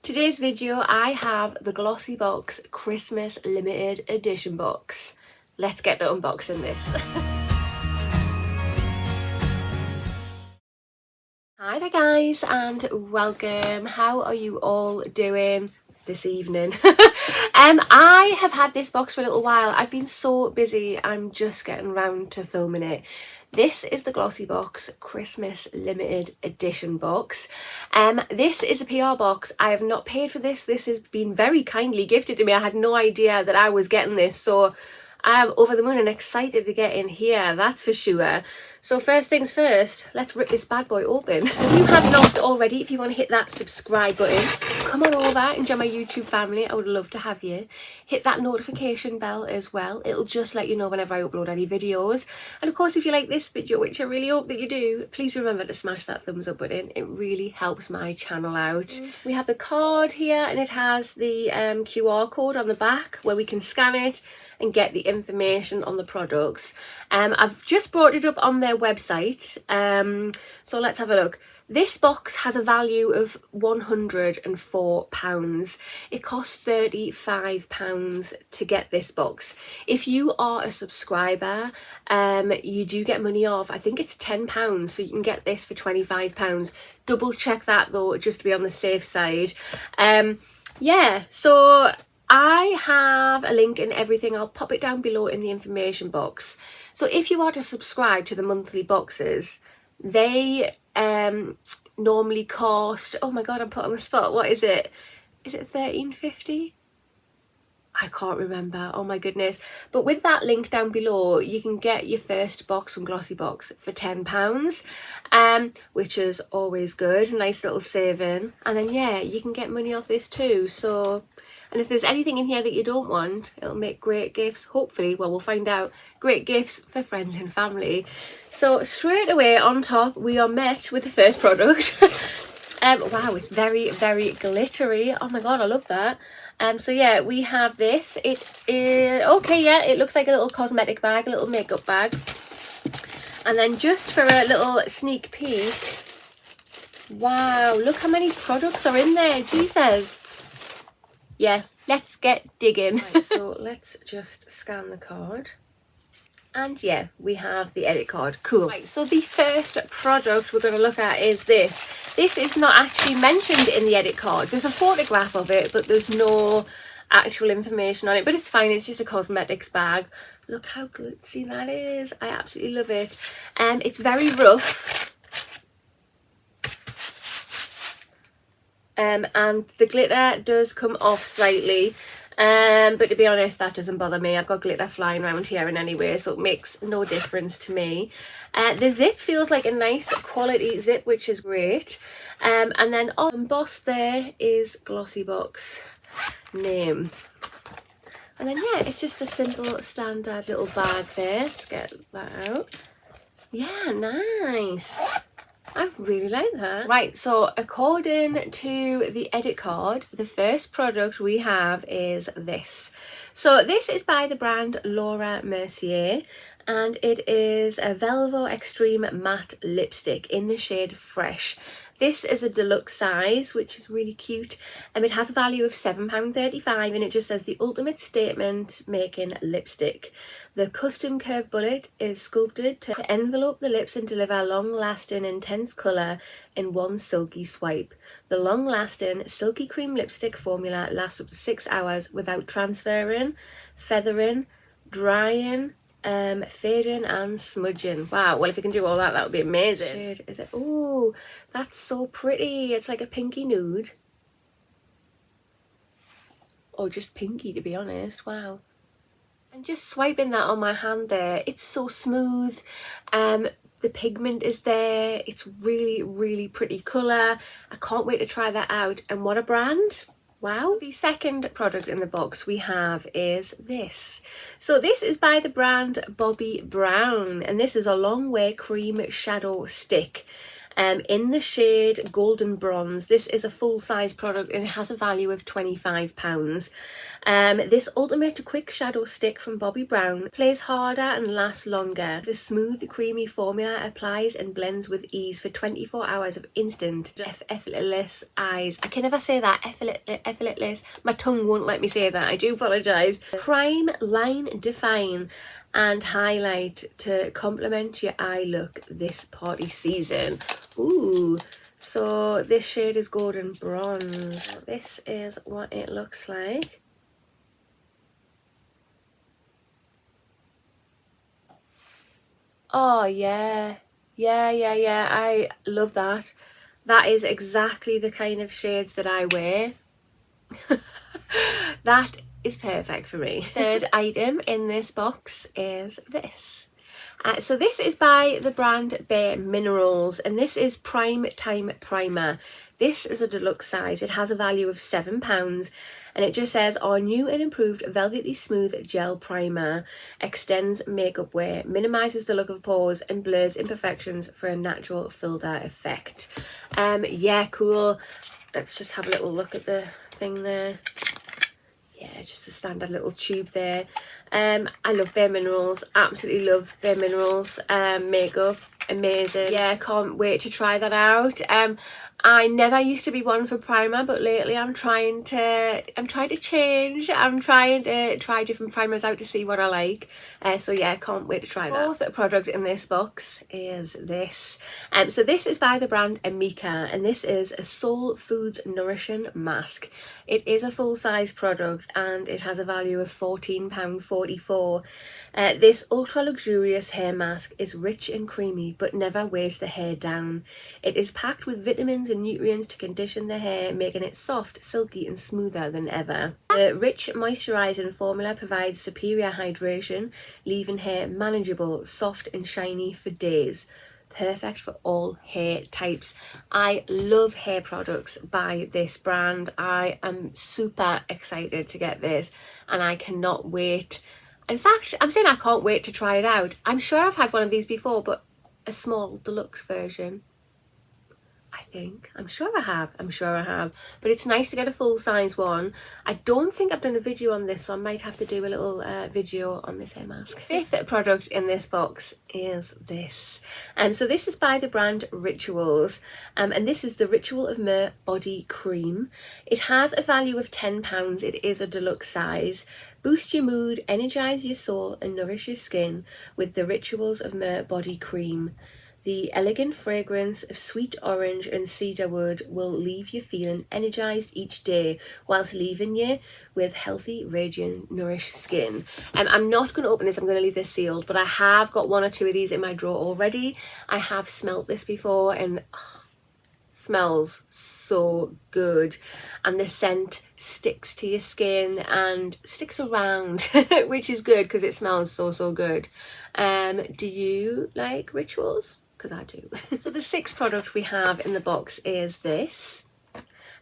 Today's video, I have the GlossyBox Christmas limited edition box. Let's get to unboxing this. Hi there guys and welcome. How are you all doing this evening? I have had this box for a little while. I've been so busy, I'm just getting around to filming it. This is the GlossyBox Christmas limited edition box. This is a PR box. I have not paid for this. This has been very kindly gifted to me. I had no idea that I was getting this, so I'm over the moon and excited to get in here, that's for sure. So first things first, let's rip this bad boy open. If you have not already, if you want to hit that subscribe button, come on over and join my YouTube family. I would love to have you. Hit that notification bell as well. It'll just let you know whenever I upload any videos. And of course, if you like this video, which I really hope that you do, please remember to smash that thumbs up button. It really helps my channel out. We have the card here and it has the QR code on the back where we can scan it and get the information on the products. I've just brought it up on their website, so let's have a look. This box has a value of £104. It costs £35 to get this box. If you are a subscriber, you do get money off. I think it's £10, so you can get this for £25. Double check that though, just to be on the safe side. Yeah, so I have a link and everything. I'll pop it down below in the information box. So if you are to subscribe to the monthly boxes, they normally cost, oh my god, I'm put on the spot, what is it? Is it £13.50? I can't remember, oh my goodness. But with that link down below, you can get your first box from GlossyBox for £10, which is always good, nice little saving. And then yeah, you can get money off this too. So, and if there's anything in here that you don't want, it'll make great gifts, hopefully, well, we'll find out, great gifts for friends and family. So straight away on top, we are met with the first product. Wow, it's very, very glittery. Oh my god, I love that. So yeah, we have this. It is, okay, yeah, it looks like a little cosmetic bag, a little makeup bag. And then just for a little sneak peek, wow, look how many products are in there, Jesus. Yeah, let's get digging. Right, so let's just scan the card. And yeah, we have the edit card. Cool. Right, so the first product we're going to look at is this. This is not actually mentioned in the edit card. There's a photograph of it, but there's no actual information on it. But it's fine, it's just a cosmetics bag. Look how glitzy that is. I absolutely love it. It's very rough. And the glitter does come off slightly, but to be honest, that doesn't bother me. I've got glitter flying around here in any way, so it makes no difference to me. The zip feels like a nice quality zip, which is great. And then on embossed there is GlossyBox name. And then yeah, it's just a simple standard little bag there. Let's get that out. Yeah, nice. I really like that. Right, so according to the edit card, the first product we have is this. So this is by the brand Laura Mercier, and it is a Velvet Extreme Matte Lipstick in the shade Fresh. This is a deluxe size, which is really cute. It has a value of £7.35 and it just says the ultimate statement making lipstick. The custom curved bullet is sculpted to envelope the lips and deliver long-lasting intense colour in one silky swipe. The long-lasting silky cream lipstick formula lasts up to 6 hours without transferring, feathering, drying, fading and smudging. Wow, well if you can do all that, that would be amazing. Shade is it? Oh, that's so pretty. It's like a pinky nude, or just pinky to be honest. Wow. And just swiping that on my hand there, it's so smooth. The pigment is there. It's really, really pretty colour. I can't wait to try that out. And what a brand. Wow. The second product in the box we have is this. So this is by the brand Bobbi Brown, and this is a long wear cream shadow stick. in the shade Golden Bronze. This is a full-size product and it has a value of £25. This Ultimate Quick Shadow Stick from Bobbi Brown plays harder and lasts longer. The smooth, creamy formula applies and blends with ease for 24 hours of instant, effortless eyes. I can never say that, effortless. My tongue won't let me say that, I do apologise. Prime, line, define and highlight to complement your eye look this party season. Ooh. So this shade is Golden Bronze. This is what it looks like. Oh yeah, I love that. That is exactly the kind of shades that I wear. That is perfect for me. Third item in this box is this. So this is by the brand Bare Minerals and this is Prime Time Primer. This is a deluxe size. It has a value of £7 and it just says our new and improved velvety smooth gel primer extends makeup wear, minimises the look of pores and blurs imperfections for a natural filter effect. Yeah, cool. Let's just have a little look at the thing there. Yeah, just a standard little tube there. I love Bare Minerals, absolutely love Bare Minerals makeup, amazing. Yeah, can't wait to try that out. I never used to be one for primer, but lately I'm trying to change. I'm trying to try different primers out to see what I like. So yeah, can't wait to try that. Fourth product in this box is this. So this is by the brand Amika and this is a Soul Foods Nourishing Mask. It is a full-size product and it has a value of £14.44. This ultra luxurious hair mask is rich and creamy but never weighs the hair down. It is packed with vitamins and nutrients to condition the hair, making it soft, silky and smoother than ever. The rich moisturising formula provides superior hydration, leaving hair manageable, soft and shiny for days. Perfect for all hair types. I love hair products by this brand. I am super excited to get this and I cannot wait. In fact, I'm saying I can't wait to try it out. I'm sure I've had one of these before, but a small deluxe version. I think. I'm sure I have. But it's nice to get a full-size one. I don't think I've done a video on this, so I might have to do a little video on this hair mask. Fifth product in this box is this. So this is by the brand Rituals. And this is the Ritual of Myrrh Body Cream. It has a value of £10. It is a deluxe size. Boost your mood, energize your soul and nourish your skin with the Rituals of Myrrh Body Cream. The elegant fragrance of sweet orange and cedarwood will leave you feeling energized each day whilst leaving you with healthy, radiant, nourished skin. I'm not going to open this, I'm going to leave this sealed, but I have got one or two of these in my drawer already. I have smelt this before and smells so good and the scent sticks to your skin and sticks around which is good because it smells so good. Do you like Rituals? Because I do. So the sixth product we have in the box is this.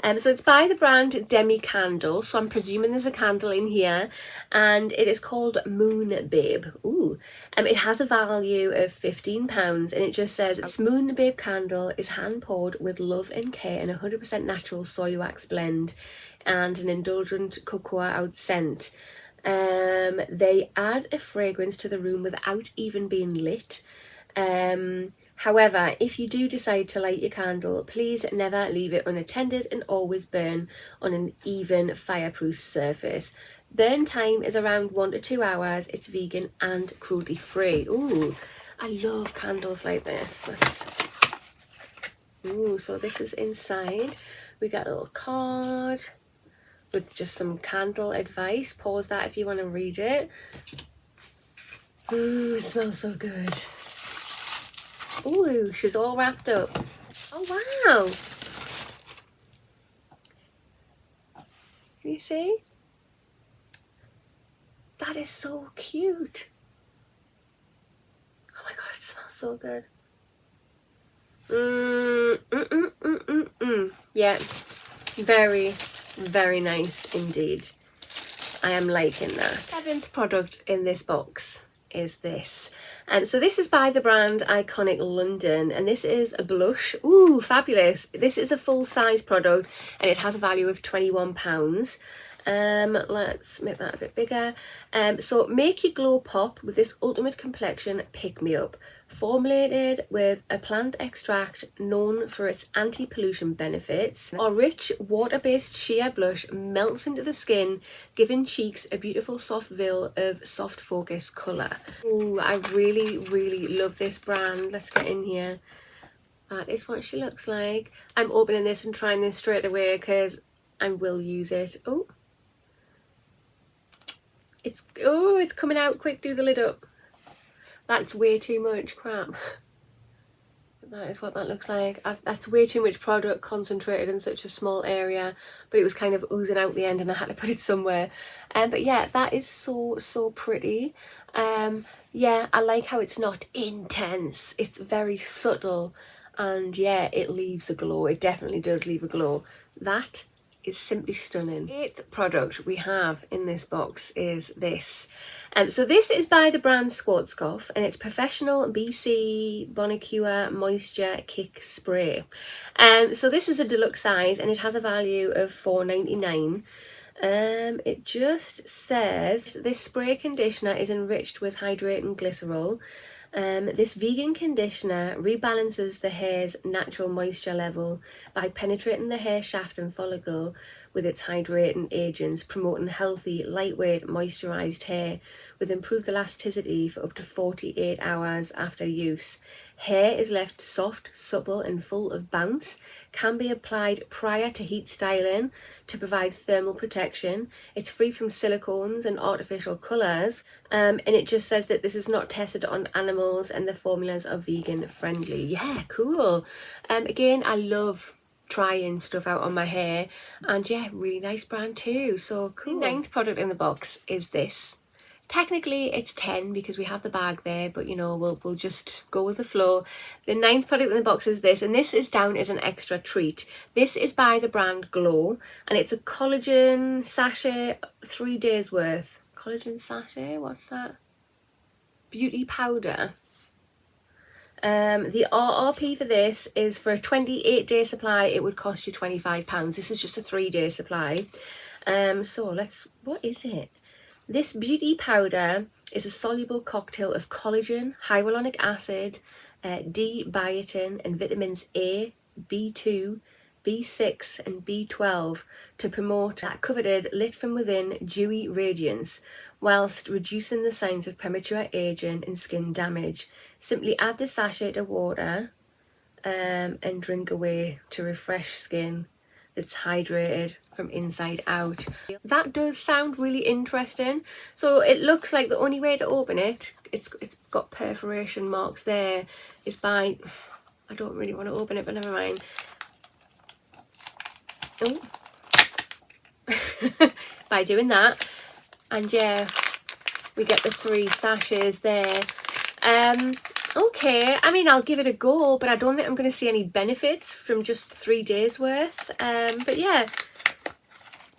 So it's by the brand Demi Candle, so I'm presuming there's a candle in here, and it is called Moon Babe. Ooh. It has a value of £15 and it just says this Moon Babe candle is hand poured with love and care in a 100% natural soy wax blend and an indulgent cocoa out scent. They add a fragrance to the room without even being lit. However, if you do decide to light your candle, please never leave it unattended and always burn on an even fireproof surface. Burn time is around 1 to 2 hours. It's vegan and cruelty free. Ooh, I love candles like this. Ooh, so this is inside. We got a little card with just some candle advice. Pause that if you want to read it. Ooh, it smells so good. Ooh, she's all wrapped up. Oh wow! Can you see? That is so cute. Oh my god, it smells so good. Yeah, very, very nice indeed. I am liking that. Seventh product in this box is this. So this is by the brand Iconic London, and this is a blush. Ooh, fabulous. This is a full size product and it has a value of £21. Let's make that a bit bigger. So make your glow pop with this ultimate complexion pick me up, formulated with a plant extract known for its anti-pollution benefits. Our rich water-based sheer blush melts into the skin, giving cheeks a beautiful soft veil of soft focus colour. Ooh, I really love this brand. Let's get in here. That is what she looks like. I'm opening this and trying this straight away because I will use it. It's coming out quick. Do the lid up. That's way too much crap. That is what that looks like. That's way too much product concentrated in such a small area, but it was kind of oozing out the end and I had to put it somewhere. But yeah, that is so pretty. Yeah, I like how it's not intense. It's very subtle, and yeah, it leaves a glow. It definitely does leave a glow. That is simply stunning. 8th product we have in this box is this. So this is by the brand Schwarzkopf, and it's Professional BC Bonacure Moisture Kick Spray. So this is a deluxe size and it has a value of £4.99. It just says this spray conditioner is enriched with hydrating glycerol. This vegan conditioner rebalances the hair's natural moisture level by penetrating the hair shaft and follicle with its hydrating agents, promoting healthy, lightweight, moisturised hair with improved elasticity for up to 48 hours after use. Hair is left soft, supple and full of bounce. Can be applied prior to heat styling to provide thermal protection. It's free from silicones and artificial colours. And it just says that this is not tested on animals and the formulas are vegan friendly. Yeah, cool. Again, I love trying stuff out on my hair, and yeah, really nice brand too. So cool. The 9th product in the box is this. Technically it's 10 because we have the bag there, but you know, we'll just go with the flow. The 9th product in the box is this, and this is down as an extra treat. This is by the brand Glow, and it's a collagen sachet, 3 days worth. Collagen sachet, what's that? Beauty powder. The RRP for this is for a 28-day supply, it would cost you £25. This is just a 3-day supply. So what is it? This beauty powder is a soluble cocktail of collagen, hyaluronic acid, D-biotin and vitamins A, B2, B6 and B12 to promote that coveted lit from within dewy radiance whilst reducing the signs of premature aging and skin damage. Simply add the sachet to water and drink away to refresh skin that's hydrated from inside out. That does sound really interesting. So it looks like the only way to open it, it's got perforation marks there, is by, I don't really want to open it, but never mind. Oh. By doing that, and yeah, we get the 3 sachets there. Okay, I mean, I'll give it a go, but I don't think I'm going to see any benefits from just 3 days worth. But yeah,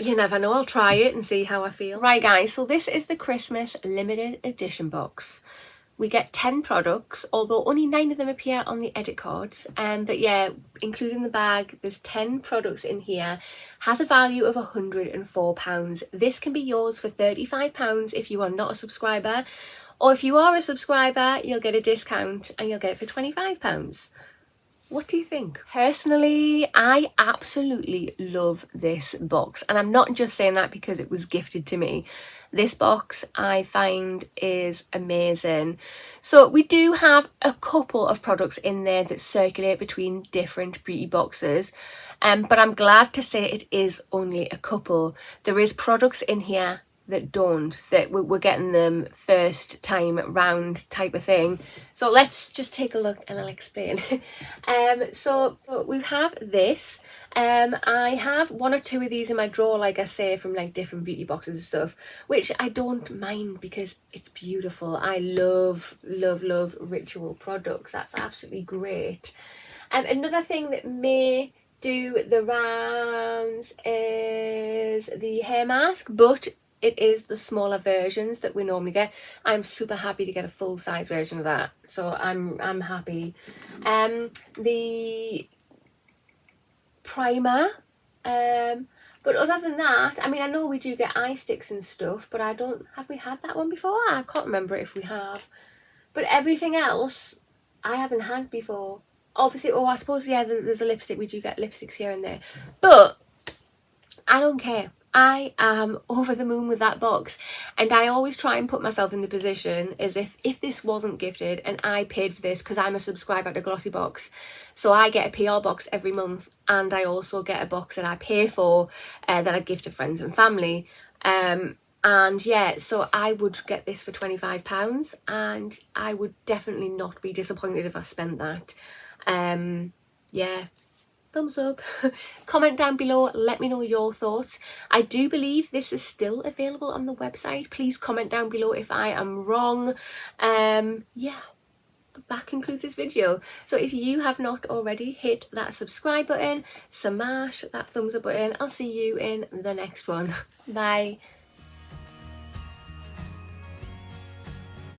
you never know, I'll try it and see how I feel. Right guys, so this is the Christmas limited edition box. We get 10 products, although only 9 of them appear on the edit card. But yeah, including the bag, there's 10 products in here. Has a value of £104. This can be yours for £35 if you are not a subscriber. Or if you are a subscriber, you'll get a discount and you'll get it for £25. What do you think? Personally, I absolutely love this box, and I'm not just saying that because it was gifted to me. This box I find is amazing. So we do have a couple of products in there that circulate between different beauty boxes, but I'm glad to say it is only a couple. There is products in here that don't, that we're getting them first time round type of thing. So let's just take a look and I'll explain. So we have this. I have 1 or 2 of these in my drawer, like I say, from like different beauty boxes and stuff, which I don't mind because it's beautiful. I love ritual products. That's absolutely great. Another thing that may do the rounds is the hair mask, but it is the smaller versions that we normally get. I'm super happy to get a full size version of that, so I'm happy. The primer, but other than that, I mean, I know we do get eye sticks and stuff, but have we had that one before? I can't remember if we have. But everything else I haven't had before. Obviously, I suppose, yeah, there's a lipstick. We do get lipsticks here and there, but I don't care. I am over the moon with that box, and I always try and put myself in the position as if this wasn't gifted and I paid for this, because I'm a subscriber to GlossyBox, so I get a PR box every month, and I also get a box that I pay for that I give to friends and family. And yeah, so I would get this for £25, and I would definitely not be disappointed if I spent that. Yeah, thumbs up. Comment down below, let me know your thoughts. I do believe this is still available on the website. Please comment down below if I am wrong. Yeah, that concludes this video. So if you have not already, hit that subscribe button, smash that thumbs up button. I'll see you in the next one. Bye.